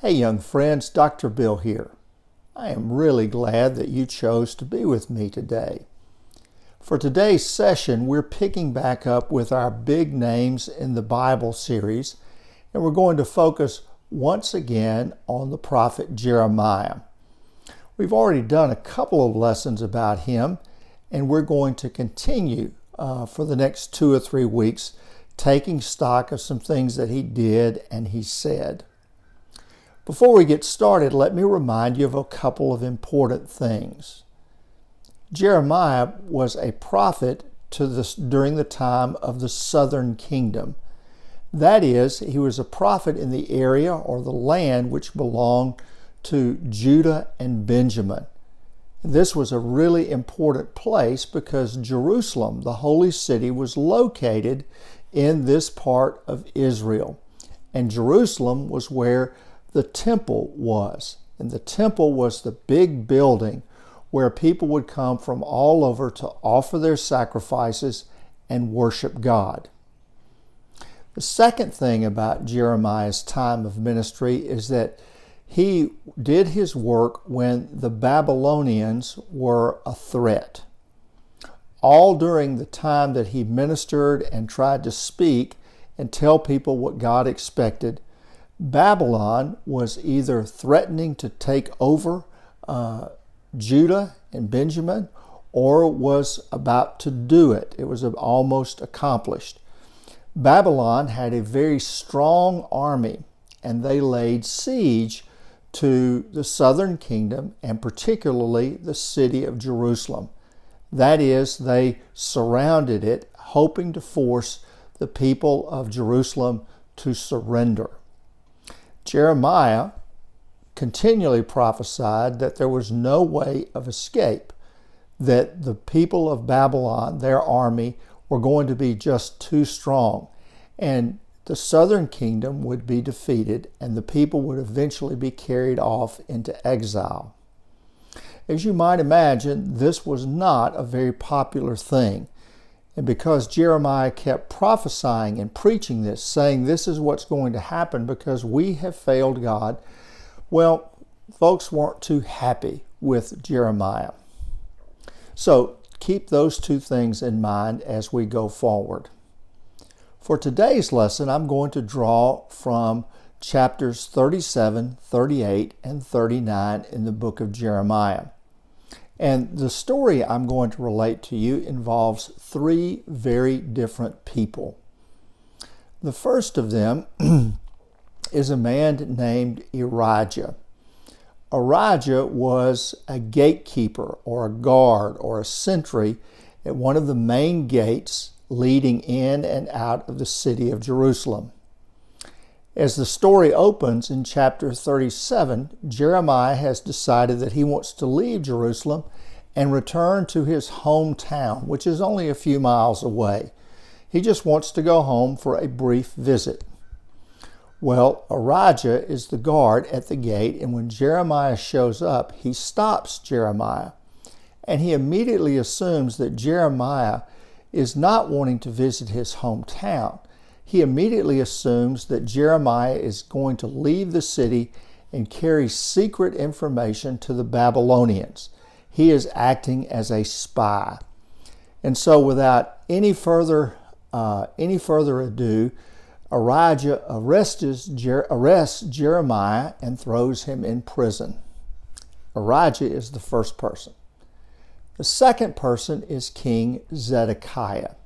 Hey young friends, Dr. Bill here. I am really glad that you chose to be with me today. For today's session, we're picking back up with our Big Names in the Bible series, and we're going to focus once again on the prophet Jeremiah. We've already done a couple of lessons about him, and we're going to continue for the next 2 or 3 weeks, taking stock of some things that he did and he said. Before we get started, let me remind you of a couple of important things. Jeremiah was a prophet during the time of the southern kingdom. That is, he was a prophet in the area or the land which belonged to Judah and Benjamin. This was a really important place because Jerusalem, the holy city, was located in this part of Israel. And Jerusalem was where the temple was. And the temple was the big building where people would come from all over to offer their sacrifices and worship God. The second thing about Jeremiah's time of ministry is that he did his work when the Babylonians were a threat. All during the time that he ministered and tried to speak and tell people what God expected, Babylon was either threatening to take over Judah and Benjamin or was about to do it. It was almost accomplished. Babylon had a very strong army, and they laid siege to the southern kingdom and particularly the city of Jerusalem. That is, they surrounded it, hoping to force the people of Jerusalem to surrender. Jeremiah continually prophesied that there was no way of escape, that the people of Babylon, their army, were going to be just too strong, and the southern kingdom would be defeated, and the people would eventually be carried off into exile. As you might imagine, this was not a very popular thing. And because Jeremiah kept prophesying and preaching this, saying this is what's going to happen because we have failed God, well, folks weren't too happy with Jeremiah. So keep those two things in mind as we go forward. For today's lesson, I'm going to draw from chapters 37, 38, and 39 in the book of Jeremiah. And the story I'm going to relate to you involves 3 very different people. The first of them is a man named Elijah. Elijah was a gatekeeper or a guard or a sentry at one of the main gates leading in and out of the city of Jerusalem. As the story opens in chapter 37, Jeremiah has decided that he wants to leave Jerusalem and return to his hometown, which is only a few miles away. He just wants to go home for a brief visit. Well, Elijah is the guard at the gate, and when Jeremiah shows up, he stops Jeremiah, and he immediately assumes that Jeremiah is not wanting to visit his hometown. He immediately assumes that Jeremiah is going to leave the city and carry secret information to the Babylonians. He is acting as a spy. And so without any further ado, Elijah arrests Jeremiah and throws him in prison. Elijah is the first person. The second person is King Zedekiah.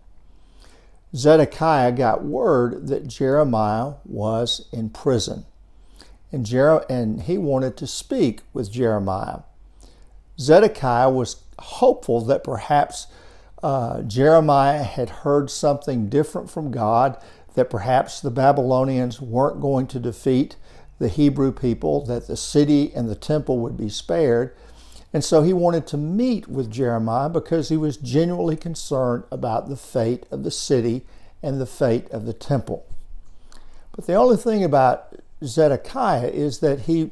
Zedekiah got word that Jeremiah was in prison, and he wanted to speak with Jeremiah. Zedekiah was hopeful that perhaps Jeremiah had heard something different from God, that perhaps the Babylonians weren't going to defeat the Hebrew people, that the city and the temple would be spared. And so he wanted to meet with Jeremiah because he was genuinely concerned about the fate of the city and the fate of the temple. But the only thing about Zedekiah is that he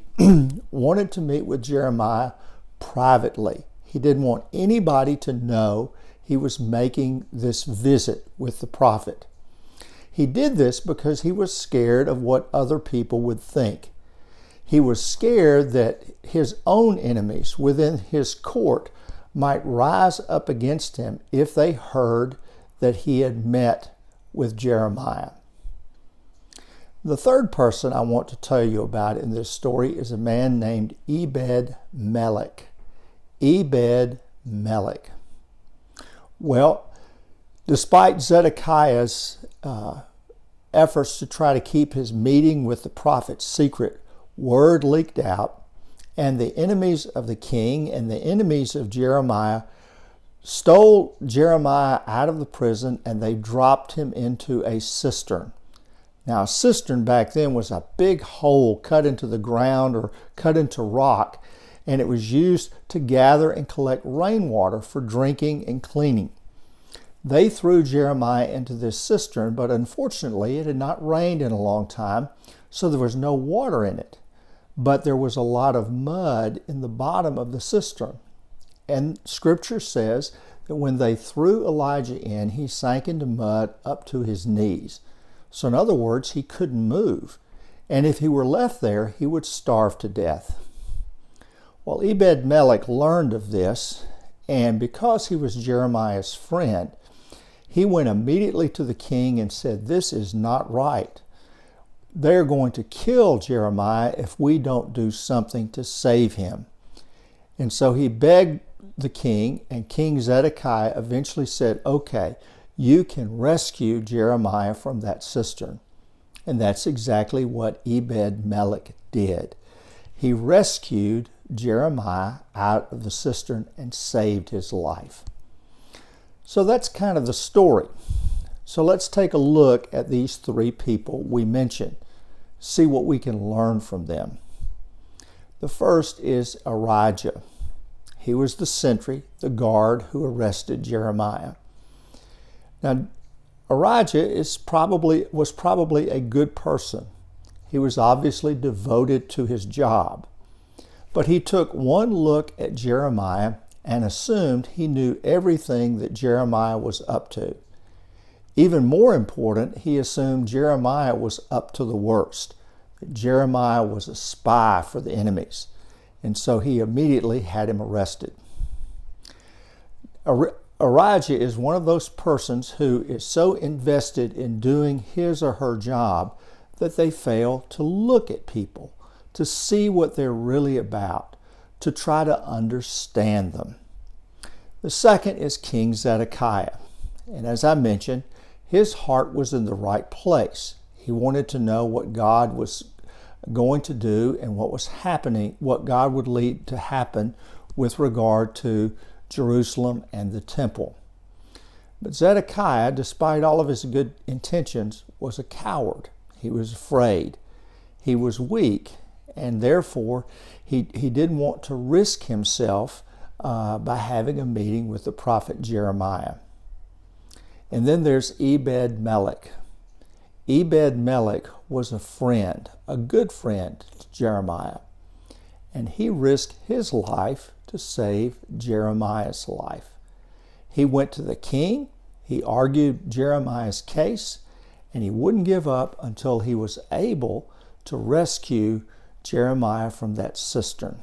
wanted to meet with Jeremiah privately. He didn't want anybody to know he was making this visit with the prophet. He did this because he was scared of what other people would think. He was scared that his own enemies within his court might rise up against him if they heard that he had met with Jeremiah. The third person I want to tell you about in this story is a man named Ebed-Melech. Ebed-Melech. Well, despite Zedekiah's efforts to try to keep his meeting with the prophet secret, word leaked out, and the enemies of the king and the enemies of Jeremiah stole Jeremiah out of the prison, and they dropped him into a cistern. Now, a cistern back then was a big hole cut into the ground or cut into rock, and it was used to gather and collect rainwater for drinking and cleaning. They threw Jeremiah into this cistern, but unfortunately it had not rained in a long time, so there was no water in it. But there was a lot of mud in the bottom of the cistern. And Scripture says that when they threw Elijah in, he sank into mud up to his knees. So in other words, he couldn't move. And if he were left there, he would starve to death. Well, Ebed-Melech learned of this, and because he was Jeremiah's friend, he went immediately to the king and said, "This is not right. They're going to kill Jeremiah if we don't do something to save him." And so he begged the king, and King Zedekiah eventually said, "Okay, you can rescue Jeremiah from that cistern." And that's exactly what Ebed-Melech did. He rescued Jeremiah out of the cistern and saved his life. So that's kind of the story. So let's take a look at these three people we mentioned, see what we can learn from them. The first is Arijah. He was the sentry, the guard who arrested Jeremiah. Now, Arijah was probably a good person. He was obviously devoted to his job. But he took one look at Jeremiah and assumed he knew everything that Jeremiah was up to. Even more important, he assumed Jeremiah was up to the worst, that Jeremiah was a spy for the enemies. And so he immediately had him arrested. Arijah is one of those persons who is so invested in doing his or her job that they fail to look at people, to see what they're really about, to try to understand them. The second is King Zedekiah. And as I mentioned, his heart was in the right place. He wanted to know what God was going to do and what was happening, what God would lead to happen with regard to Jerusalem and the temple. But Zedekiah, despite all of his good intentions, was a coward. He was afraid. He was weak, and therefore he didn't want to risk himself by having a meeting with the prophet Jeremiah. And then there's Ebed-Melech. Ebed-Melech was a friend, a good friend to Jeremiah, and he risked his life to save Jeremiah's life. He went to the king, he argued Jeremiah's case, and he wouldn't give up until he was able to rescue Jeremiah from that cistern.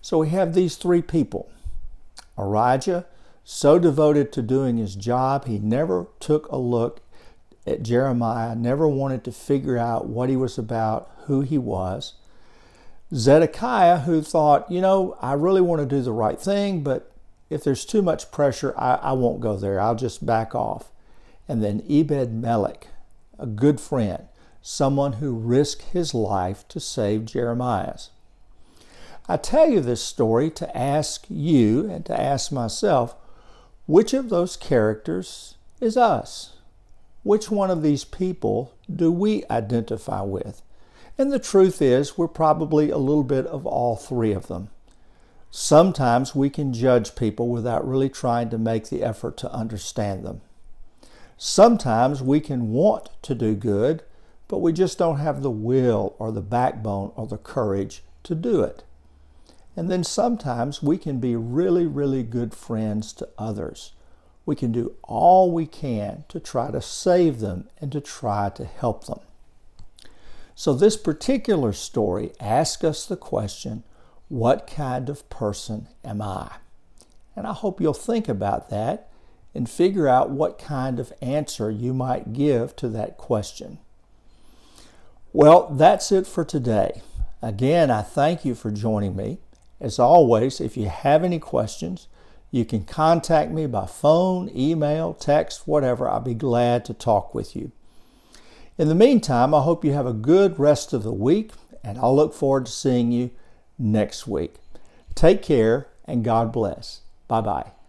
So we have these three people. Arijah, so devoted to doing his job, he never took a look at Jeremiah, never wanted to figure out what he was about, who he was. Zedekiah, who thought, I really want to do the right thing, but if there's too much pressure, I won't go there. I'll just back off. And then Ebed-Melech, a good friend, someone who risked his life to save Jeremiah's. I tell you this story to ask you and to ask myself, which of those characters is us? Which one of these people do we identify with? And the truth is, we're probably a little bit of all three of them. Sometimes we can judge people without really trying to make the effort to understand them. Sometimes we can want to do good, but we just don't have the will or the backbone or the courage to do it. And then sometimes we can be really, really good friends to others. We can do all we can to try to save them and to try to help them. So this particular story asks us the question, what kind of person am I? And I hope you'll think about that and figure out what kind of answer you might give to that question. Well, that's it for today. Again, I thank you for joining me. As always, if you have any questions, you can contact me by phone, email, text, whatever. I'll be glad to talk with you. In the meantime, I hope you have a good rest of the week, and I'll look forward to seeing you next week. Take care, and God bless. Bye-bye.